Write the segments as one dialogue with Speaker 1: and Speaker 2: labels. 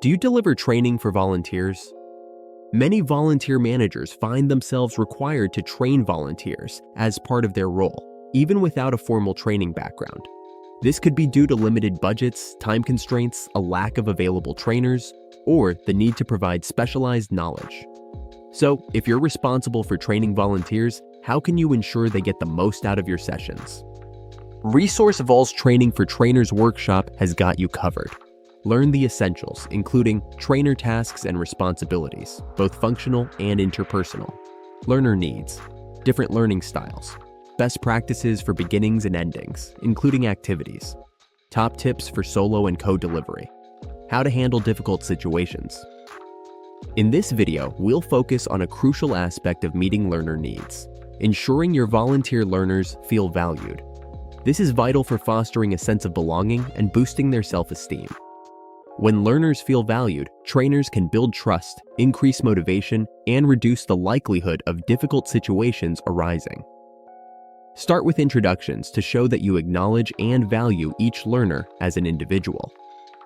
Speaker 1: Do you deliver training for volunteers? Many volunteer managers find themselves required to train volunteers as part of their role, even without a formal training background. This could be due to limited budgets, time constraints, a lack of available trainers, or the need to provide specialized knowledge. So, if you're responsible for training volunteers, how can you ensure they get the most out of your sessions? Resourcevol's Training for Trainers workshop has got you covered. Learn the essentials, including trainer tasks and responsibilities, both functional and interpersonal, learner needs, different learning styles, best practices for beginnings and endings, including activities, top tips for solo and co-delivery, how to handle difficult situations. In this video, we'll focus on a crucial aspect of meeting learner needs, ensuring your volunteer learners feel valued. This is vital for fostering a sense of belonging and boosting their self-esteem. When learners feel valued, trainers can build trust, increase motivation, and reduce the likelihood of difficult situations arising. Start with introductions to show that you acknowledge and value each learner as an individual.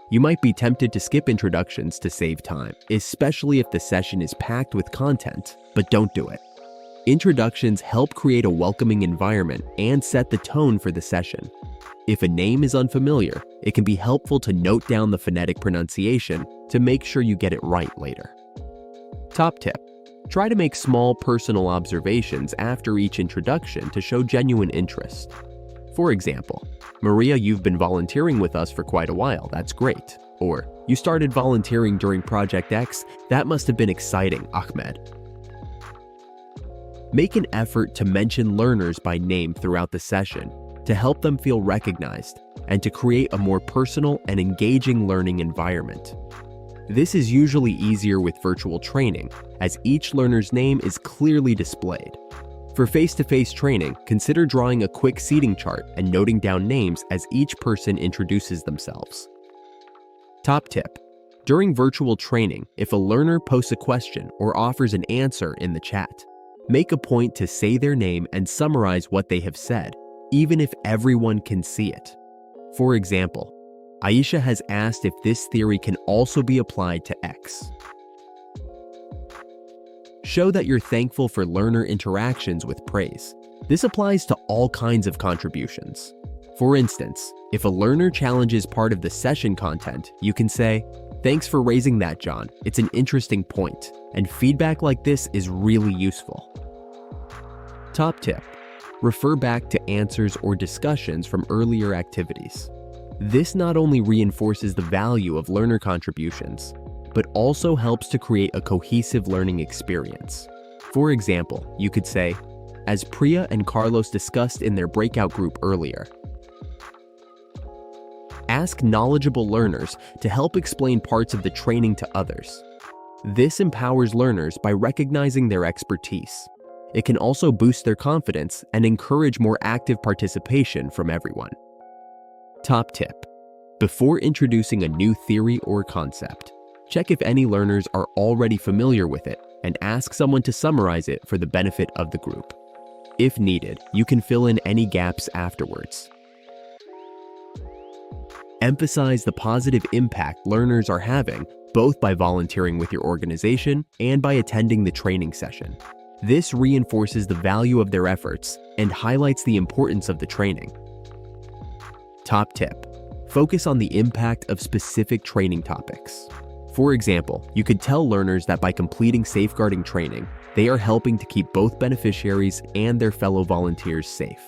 Speaker 1: You might be tempted to skip introductions to save time, especially if the session is packed with content, but don't do it. Introductions help create a welcoming environment and set the tone for the session. If a name is unfamiliar, it can be helpful to note down the phonetic pronunciation to make sure you get it right later. Top tip: try to make small personal observations after each introduction to show genuine interest. For example, "Maria, you've been volunteering with us for quite a while, that's great." Or, "You started volunteering during Project X, that must have been exciting, Ahmed." Make an effort to mention learners by name throughout the session to help them feel recognized and to create a more personal and engaging learning environment. This is usually easier with virtual training, as each learner's name is clearly displayed. For face-to-face training, consider drawing a quick seating chart and noting down names as each person introduces themselves. Top tip: during virtual training, if a learner posts a question or offers an answer in the chat, make a point to say their name and summarize what they have said, even if everyone can see it. For example, Aisha has asked if this theory can also be applied to X. Show that you're thankful for learner interactions with praise. This applies to all kinds of contributions. For instance, if a learner challenges part of the session content, you can say, "Thanks for raising that, John. It's an interesting point," and feedback like this is really useful. Top tip: refer back to answers or discussions from earlier activities. This not only reinforces the value of learner contributions, but also helps to create a cohesive learning experience. For example, you could say, "As Priya and Carlos discussed in their breakout group earlier." Ask knowledgeable learners to help explain parts of the training to others. This empowers learners by recognizing their expertise. It can also boost their confidence and encourage more active participation from everyone. Top tip: before introducing a new theory or concept, check if any learners are already familiar with it and ask someone to summarize it for the benefit of the group. If needed, you can fill in any gaps afterwards. Emphasize the positive impact learners are having, both by volunteering with your organization and by attending the training session. This reinforces the value of their efforts and highlights the importance of the training. Top tip: focus on the impact of specific training topics. For example, you could tell learners that by completing safeguarding training, they are helping to keep both beneficiaries and their fellow volunteers safe.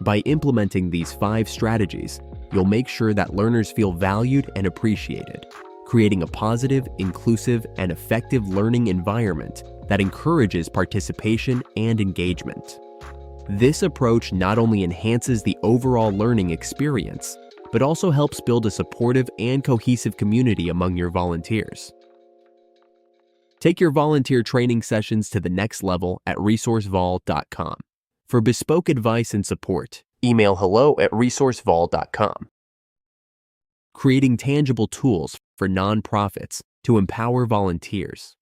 Speaker 1: By implementing these 5 strategies, you'll make sure that learners feel valued and appreciated, creating a positive, inclusive, and effective learning environment that encourages participation and engagement. This approach not only enhances the overall learning experience, but also helps build a supportive and cohesive community among your volunteers. Take your volunteer training sessions to the next level at resourcevol.com. For bespoke advice and support, email hello@resourcevol.com. Creating tangible tools for nonprofits to empower volunteers.